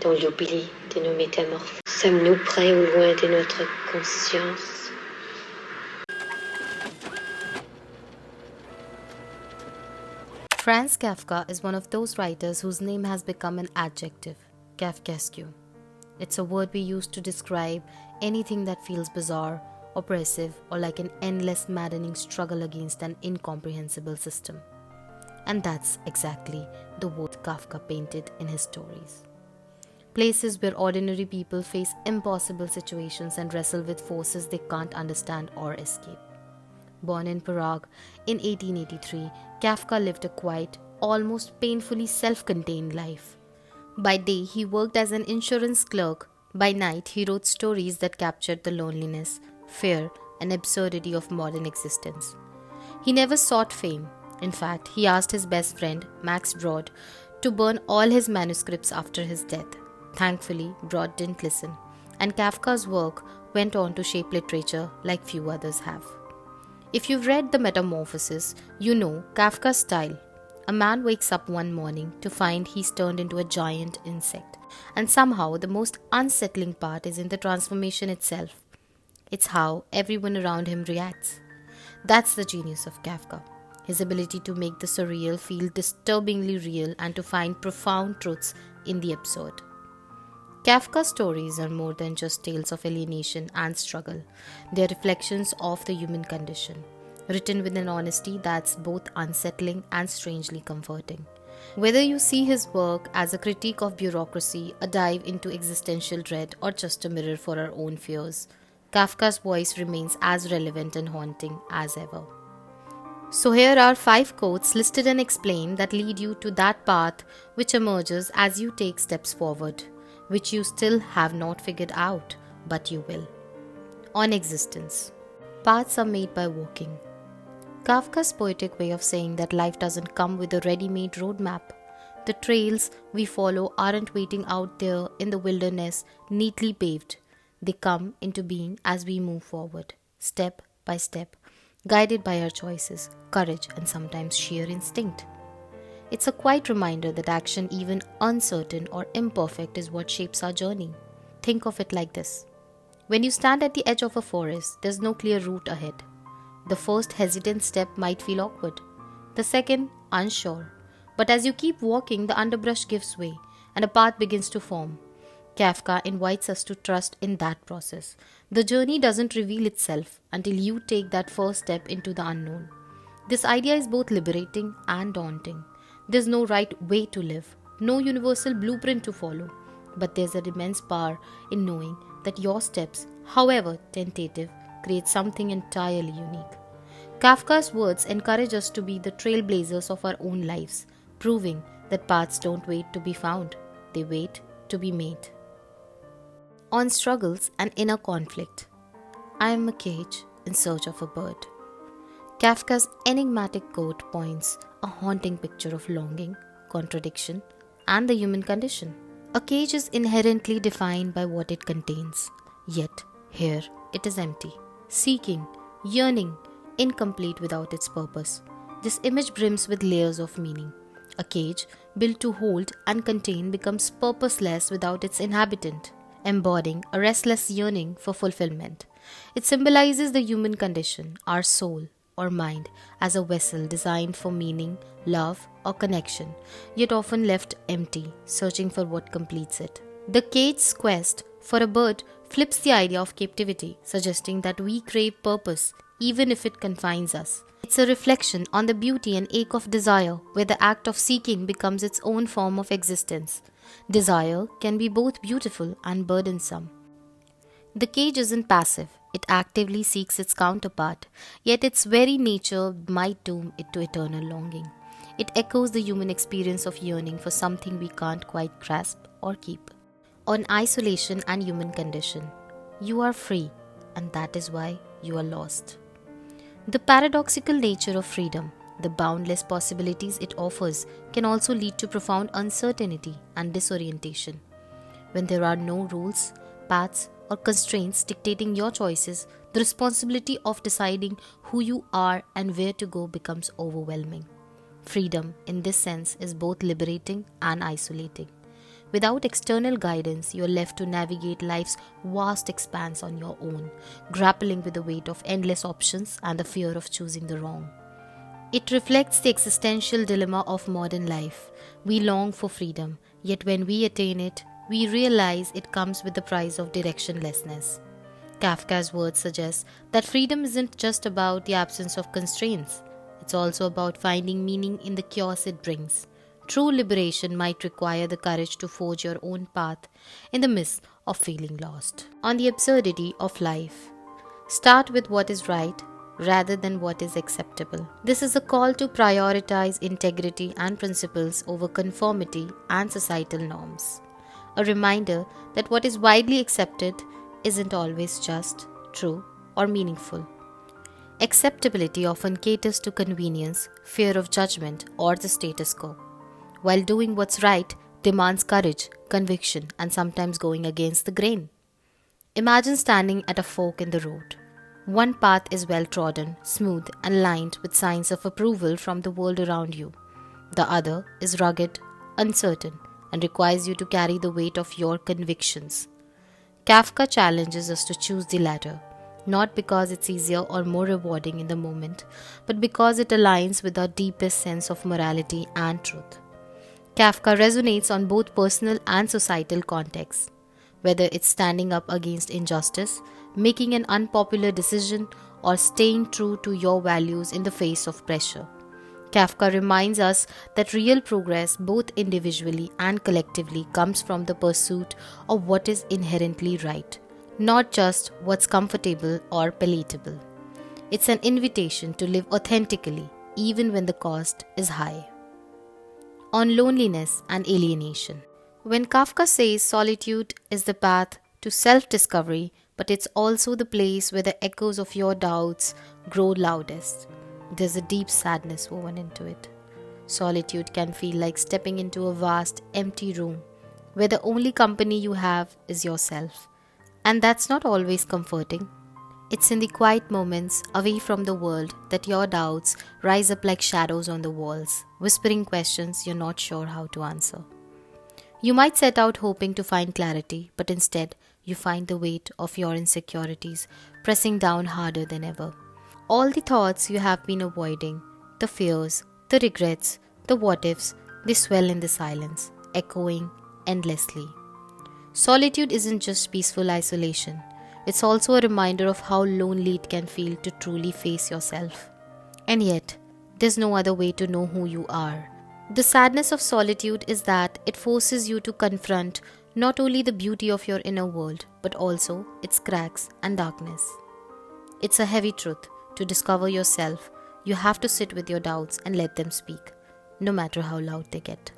Dans l'oubli de nos métamorphoses, sommes-nous près ou loin de notre conscience? Franz Kafka is one of those writers whose name has become an adjective, Kafkaesque. It's a word we use to describe anything that feels bizarre, oppressive, or like an endless, maddening struggle against an incomprehensible system. And that's exactly the world Kafka painted in his stories. Places where ordinary people face impossible situations and wrestle with forces they can't understand or escape. Born in Prague in 1883, Kafka lived a quiet, almost painfully self-contained life. By day, he worked as an insurance clerk. By night, he wrote stories that captured the loneliness, fear, and absurdity of modern existence. He never sought fame. In fact, he asked his best friend, Max Brod, to burn all his manuscripts after his death. Thankfully, Brod didn't listen, and Kafka's work went on to shape literature like few others have. If you've read The Metamorphosis, you know Kafka's style. A man wakes up one morning to find he's turned into a giant insect, and somehow the most unsettling part is in the transformation itself. It's how everyone around him reacts. That's the genius of Kafka, his ability to make the surreal feel disturbingly real and to find profound truths in the absurd. Kafka's stories are more than just tales of alienation and struggle. They are reflections of the human condition, written with an honesty that's both unsettling and strangely comforting. Whether you see his work as a critique of bureaucracy, a dive into existential dread, or just a mirror for our own fears, Kafka's voice remains as relevant and haunting as ever. So here are 5 quotes listed and explained that lead you to that path which emerges as you take steps forward, which you still have not figured out, but you will. On existence. Paths are made by walking. Kafka's poetic way of saying that life doesn't come with a ready-made roadmap. The trails we follow aren't waiting out there in the wilderness, neatly paved. They come into being as we move forward, step by step, guided by our choices, courage, and sometimes sheer instinct. It's a quiet reminder that action, even uncertain or imperfect, is what shapes our journey. Think of it like this. When you stand at the edge of a forest, there's no clear route ahead. The first hesitant step might feel awkward, the second, unsure. But as you keep walking, the underbrush gives way and a path begins to form. Kafka invites us to trust in that process. The journey doesn't reveal itself until you take that first step into the unknown. This idea is both liberating and daunting. There's no right way to live, no universal blueprint to follow, but there's an immense power in knowing that your steps, however tentative, create something entirely unique. Kafka's words encourage us to be the trailblazers of our own lives, proving that paths don't wait to be found, they wait to be made. On struggles and inner conflict. I am a cage in search of a bird. Kafka's enigmatic quote points a haunting picture of longing, contradiction, and the human condition. A cage is inherently defined by what it contains, yet here it is empty, seeking, yearning, incomplete without its purpose. This image brims with layers of meaning. A cage built to hold and contain becomes purposeless without its inhabitant, embodying a restless yearning for fulfillment. It symbolizes the human condition, our soul or mind, as a vessel designed for meaning, love, or connection, yet often left empty, searching for what completes it. The cage's quest for a bird flips the idea of captivity, suggesting that we crave purpose, even if it confines us. It's a reflection on the beauty and ache of desire, where the act of seeking becomes its own form of existence. Desire can be both beautiful and burdensome. The cage isn't passive, it actively seeks its counterpart, yet its very nature might doom it to eternal longing. It echoes the human experience of yearning for something we can't quite grasp or keep. On isolation and human condition, you are free, and that is why you are lost. The paradoxical nature of freedom, the boundless possibilities it offers, can also lead to profound uncertainty and disorientation. When there are no rules, paths, or constraints dictating your choices, the responsibility of deciding who you are and where to go becomes overwhelming. Freedom, in this sense, is both liberating and isolating. Without external guidance, you're left to navigate life's vast expanse on your own, grappling with the weight of endless options and the fear of choosing the wrong. It reflects the existential dilemma of modern life. We long for freedom, yet when we attain it, we realize it comes with the price of directionlessness. Kafka's words suggest that freedom isn't just about the absence of constraints, it's also about finding meaning in the chaos it brings. True liberation might require the courage to forge your own path in the midst of feeling lost. On the absurdity of life, start with what is right rather than what is acceptable. This is a call to prioritize integrity and principles over conformity and societal norms. A reminder that what is widely accepted isn't always just, true, or meaningful. Acceptability often caters to convenience, fear of judgment, or the status quo, while doing what's right demands courage, conviction, and sometimes going against the grain. Imagine standing at a fork in the road. One path is well trodden, smooth, and lined with signs of approval from the world around you. The other is rugged, uncertain, and requires you to carry the weight of your convictions. Kafka challenges us to choose the latter, not because it's easier or more rewarding in the moment, but because it aligns with our deepest sense of morality and truth. Kafka resonates on both personal and societal contexts, whether it's standing up against injustice, making an unpopular decision, or staying true to your values in the face of pressure. Kafka reminds us that real progress, both individually and collectively, comes from the pursuit of what is inherently right, not just what's comfortable or palatable. It's an invitation to live authentically, even when the cost is high. On loneliness and alienation. When Kafka says solitude is the path to self-discovery, but it's also the place where the echoes of your doubts grow loudest, there's a deep sadness woven into it. Solitude can feel like stepping into a vast, empty room where the only company you have is yourself. And that's not always comforting. It's in the quiet moments away from the world that your doubts rise up like shadows on the walls, whispering questions you're not sure how to answer. You might set out hoping to find clarity, but instead you find the weight of your insecurities pressing down harder than ever. All the thoughts you have been avoiding, the fears, the regrets, the what-ifs, they swell in the silence, echoing endlessly. Solitude isn't just peaceful isolation. It's also a reminder of how lonely it can feel to truly face yourself. And yet, there's no other way to know who you are. The sadness of solitude is that it forces you to confront not only the beauty of your inner world, but also its cracks and darkness. It's a heavy truth. To discover yourself, you have to sit with your doubts and let them speak, no matter how loud they get.